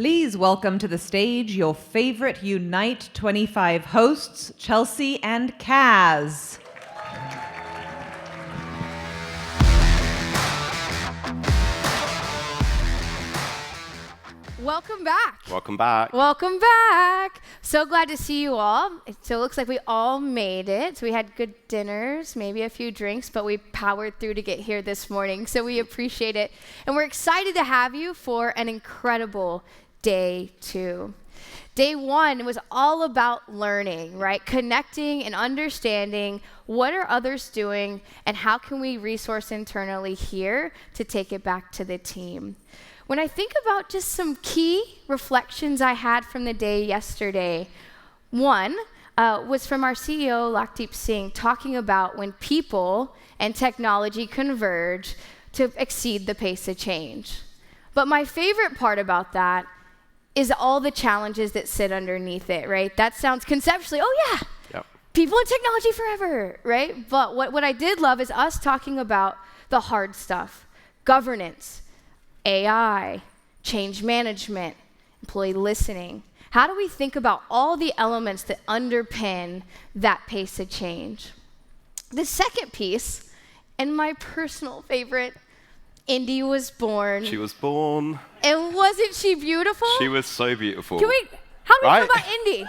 Please welcome to the stage your favorite Unite 25 hosts, Chelsea and Kaz. Welcome back. Welcome back. Welcome back. So glad to see you all. So it looks like we all made it. So we had good dinners, maybe a few drinks, but we powered through to get here this morning. So we appreciate it. And we're excited to have you for an incredible day 2. Day 1 was all about learning, right? Connecting and understanding what are others doing and how can we resource internally here to take it back to the team. When I think about just some key reflections I had from the day yesterday, one was from our CEO, Lakdeep Singh, talking about when people and technology converge to exceed the pace of change. But my favorite part about that is all the challenges that sit underneath it, right? That sounds conceptually, oh yeah, Yep. people and technology forever, right? But what I did love is us talking about the hard stuff, governance, AI, change management, employee listening. How do we think about all the elements that underpin that pace of change? The second piece, and my personal favorite, Indy was born. She was born. And wasn't she beautiful? She was so beautiful. Can we, how do we Right? feel about Indy?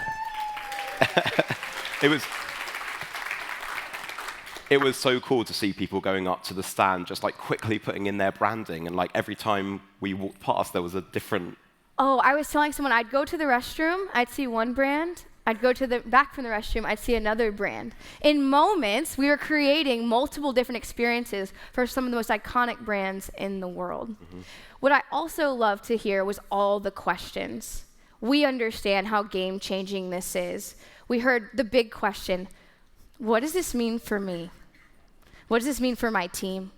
It was so cool to see people going up to the stand, just like quickly putting in their branding, and like every time we walked past, there was a different. Oh, I was telling someone I'd go to the restroom, I'd see one brand. I'd go to the back from the restroom, I'd see another brand. In moments, we were creating multiple different experiences for some of the most iconic brands in the world. Mm-hmm. What I also loved to hear was all the questions. We understand how game-changing this is. We heard the big question, what does this mean for me? What does this mean for my team?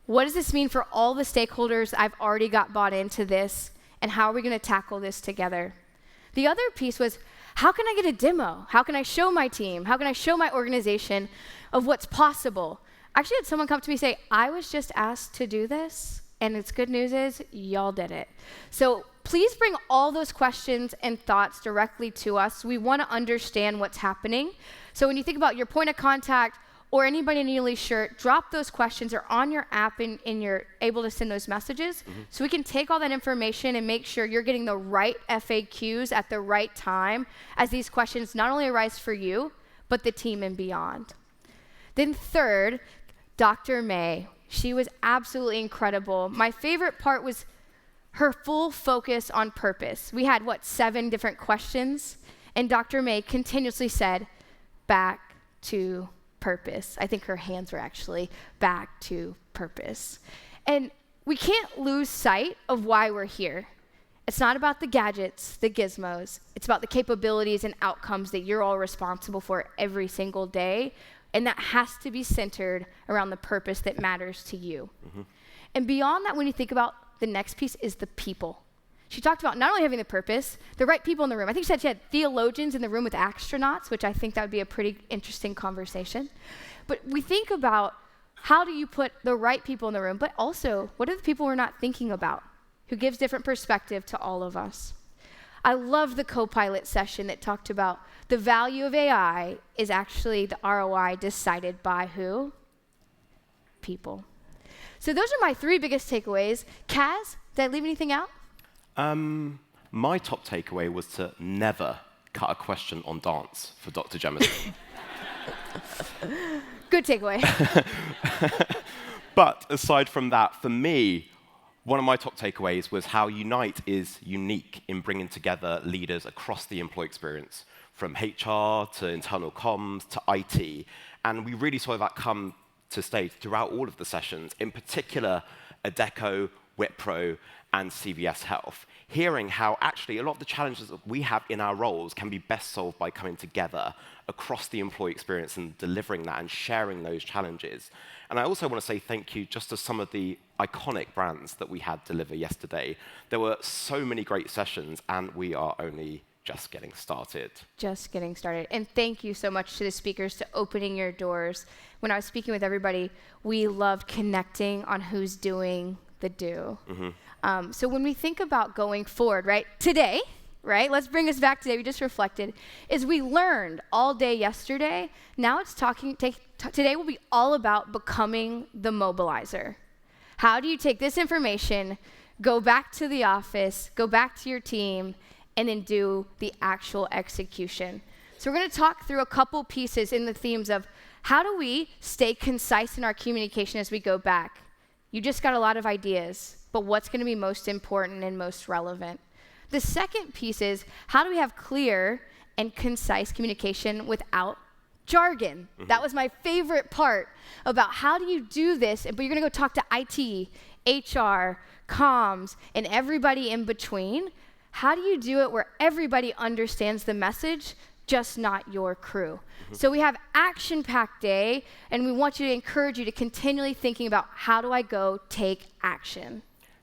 What does this mean for all the stakeholders I've already got bought into this? And how are we going to tackle this together? The other piece was, how can I get a demo? How can I show my team? How can I show my organization of what's possible? I actually had someone come to me and say, I was just asked to do this, and its good news is y'all did it. So please bring all those questions and thoughts directly to us. We want to understand what's happening. So when you think about your point of contact, or anybody in a Neely shirt, drop those questions or on your app and you're able to send those messages. Mm-hmm. So we can take all that information and make sure you're getting the right FAQs at the right time as these questions not only arise for you, but the team and beyond. Then third, Dr. May. She was absolutely incredible. My favorite part was her full focus on purpose. We had, 7 different questions? And Dr. May continuously said, back to purpose. I think her hands were actually back to purpose. And we can't lose sight of why we're here. It's not about the gadgets, the gizmos. It's about the capabilities and outcomes that you're all responsible for every single day. And that has to be centered around the purpose that matters to you. Mm-hmm. And beyond that, when you think about the next piece is the people. She talked about not only having the purpose, the right people in the room. I think she said she had theologians in the room with astronauts, which I think that would be a pretty interesting conversation. But we think about how do you put the right people in the room, but also what are the people we're not thinking about, who gives different perspective to all of us. I love the co-pilot session that talked about the value of AI is actually the ROI decided by who? People. So those are my 3 biggest takeaways. Kaz, did I leave anything out? My top takeaway was to never cut a question on dance for Dr. Jemison. Good takeaway. But aside from that, for me, one of my top takeaways was how Unite is unique in bringing together leaders across the employee experience, from HR to internal comms to IT. And we really saw that come to stage throughout all of the sessions, in particular, Adecco, Wipro, and CVS Health, hearing how actually a lot of the challenges that we have in our roles can be best solved by coming together across the employee experience and delivering that and sharing those challenges. And I also want to say thank you just to some of the iconic brands that we had deliver yesterday. There were so many great sessions, and we are only just getting started. Just getting started. And thank you so much to the speakers to opening your doors. When I was speaking with everybody, we loved connecting on who's doing the do. Mm-hmm. So when we think about going forward, right, today, right, let's bring us back today, we just reflected, is we learned all day yesterday. Now it's today will be all about becoming the mobilizer. How do you take this information, go back to the office, go back to your team, and then do the actual execution? So we're going to talk through a couple pieces in the themes of how do we stay concise in our communication as we go back. You just got a lot of ideas, but what's going to be most important and most relevant? The second piece is how do we have clear and concise communication without jargon? That was my favorite part about how do you do this, but you're going to go talk to IT, HR, comms, and everybody in between. How do you do it where everybody understands the message, just not your crew? So we have action-packed day, and we want you to encourage you to continually thinking about how do I go take action?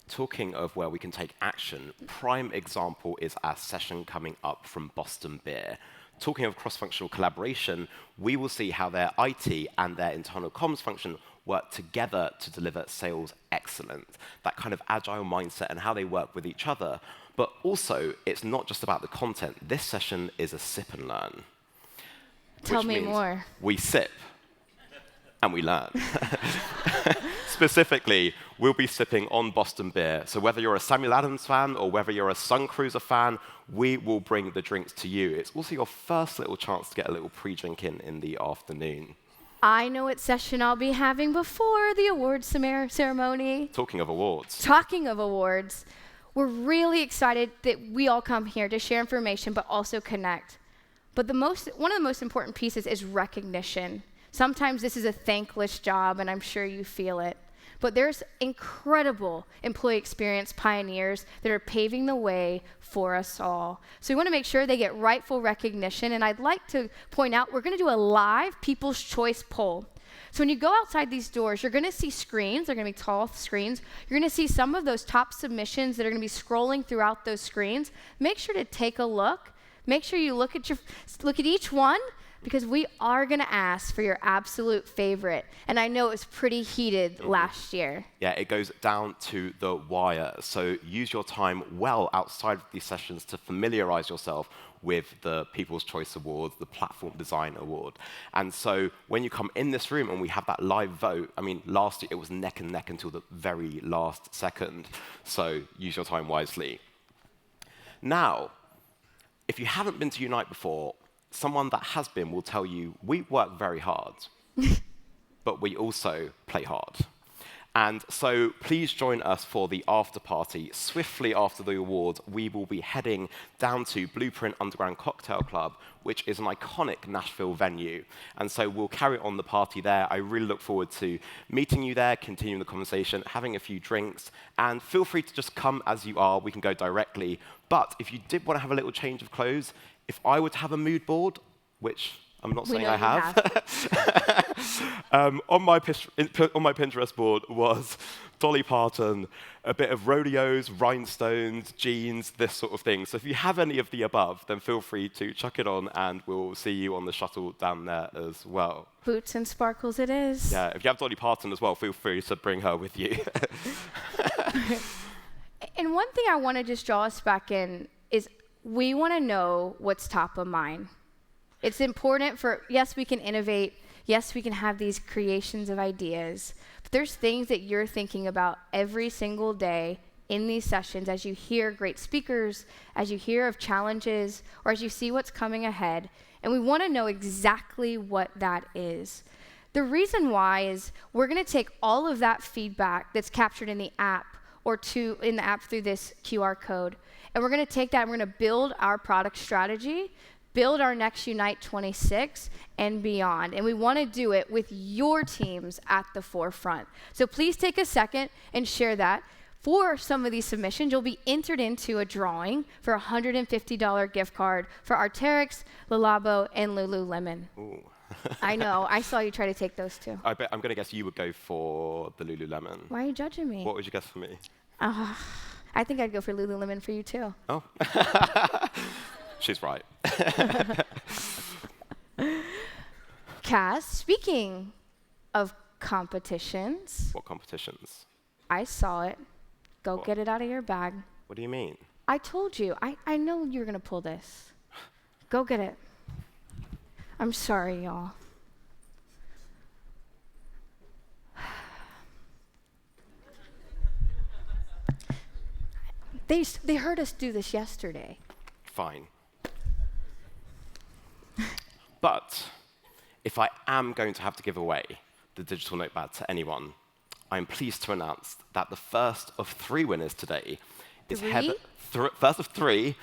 Talking of where we can take action, prime example is our session coming up from Boston Beer. Talking of cross-functional collaboration, we will see how their IT and their internal comms function work together to deliver sales excellence, that kind of agile mindset and how they work with each other. But also, it's not just about the content. This session is a sip and learn. Tell me more. We sip and we learn. Specifically, we'll be sipping on Boston Beer. So whether you're a Samuel Adams fan or whether you're a Sun Cruiser fan, we will bring the drinks to you. It's also your first little chance to get a little pre-drink in the afternoon. I know what session I'll be having before the awards ceremony. Talking of awards. We're really excited that we all come here to share information, but also connect. But one of the most important pieces is recognition. Sometimes this is a thankless job, and I'm sure you feel it. But there's incredible employee experience pioneers that are paving the way for us all. So we want to make sure they get rightful recognition. And I'd like to point out, we're going to do a live People's Choice poll. So when you go outside these doors, you're going to see screens. They're going to be tall screens. You're going to see some of those top submissions that are going to be scrolling throughout those screens. Make sure to take a look. Make sure you look at each one, because we are going to ask for your absolute favorite. And I know it was pretty heated last year. Yeah, it goes down to the wire. So use your time well outside of these sessions to familiarize yourself with the People's Choice Awards, the Platform Design Award. And so when you come in this room and we have that live vote, I mean, last year it was neck and neck until the very last second. So use your time wisely. Now, if you haven't been to Unite before, someone that has been will tell you, we work very hard, but we also play hard. And so please join us for the after party. Swiftly after the awards, we will be heading down to Blueprint Underground Cocktail Club, which is an iconic Nashville venue. And so we'll carry on the party there. I really look forward to meeting you there, continuing the conversation, having a few drinks, and feel free to just come as you are. We can go directly. But if you did want to have a little change of clothes, if I were to have a mood board, which I'm not saying I have, on my Pinterest board was Dolly Parton, a bit of rodeos, rhinestones, jeans, this sort of thing. So if you have any of the above, then feel free to chuck it on, and we'll see you on the shuttle down there as well. Boots and sparkles it is. Yeah, if you have Dolly Parton as well, feel free to bring her with you. And one thing I want to just draw us back in is we want to know what's top of mind. It's important yes, we can innovate. Yes, we can have these creations of ideas. But there's things that you're thinking about every single day in these sessions as you hear great speakers, as you hear of challenges, or as you see what's coming ahead. And we want to know exactly what that is. The reason why is we're going to take all of that feedback that's captured in the app in the app through this QR code, and we're going to take that and we're going to build our product strategy, build our next Unite 26 and beyond. And we want to do it with your teams at the forefront. So please take a second and share that. For some of these submissions, you'll be entered into a drawing for a $150 gift card for Arc'teryx, Le Labo, and Lululemon. Ooh. I know. I saw you try to take those two. I'm going to guess you would go for the Lululemon. Why are you judging me? What would you guess for me? I think I'd go for Lululemon for you, too. Oh. She's right. Cass, speaking of competitions. What competitions? I saw it. Go What? get it out of your bag. What do you mean? I told you. I know you're going to pull this. Go get it. I'm sorry, y'all. They heard us do this yesterday. Fine. But if I am going to have to give away the digital notepad to anyone, I'm pleased to announce that the first of 3 winners today is Three? First of 3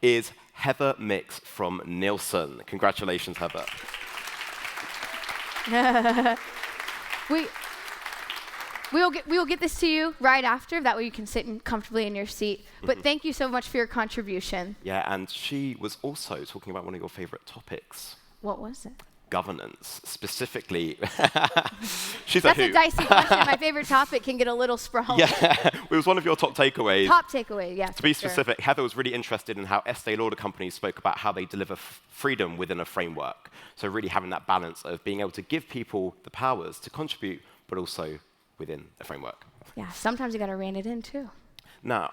is Heather Mix from Nielsen. Congratulations, Heather. We will get this to you right after. That way you can sit comfortably in your seat. But thank you so much for your contribution. Yeah, and she was also talking about one of your favorite topics, What was it? governance. Specifically, she's That's a a who. dicey question. My favorite topic can get a little sprawling. Yeah, it was one of your top takeaways. Top takeaway, yeah. To be specific, Heather was really interested in how Estee Lauder companies spoke about how they deliver freedom within a framework. So really having that balance of being able to give people the powers to contribute, but also within a framework. Yeah, sometimes you got to rein it in too. Now,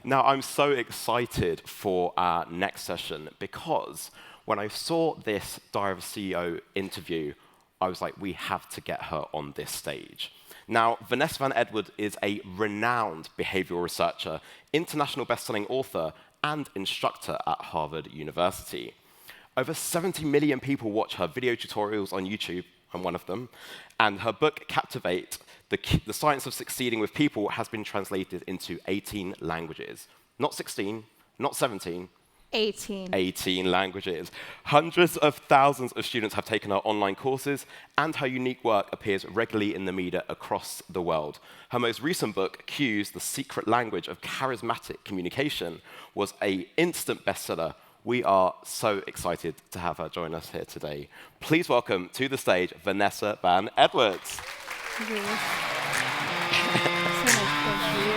now I'm so excited for our next session because when I saw this Diary of a CEO interview, I was like, we have to get her on this stage. Now, Vanessa Van Edward is a renowned behavioral researcher, international best-selling author, and instructor at Harvard University. Over 70 million people watch her video tutorials on YouTube. I'm one of them. And her book, Captivate, The Science of Succeeding with People, has been translated into 18 languages. Not 16, not 17, 18. 18 languages. Hundreds of thousands of students have taken her online courses, and her unique work appears regularly in the media across the world. Her most recent book, Cues, The Secret Language of Charismatic Communication, was an instant bestseller. We are so excited to have her join us here today. Please welcome to the stage Vanessa Van Edwards. Yes.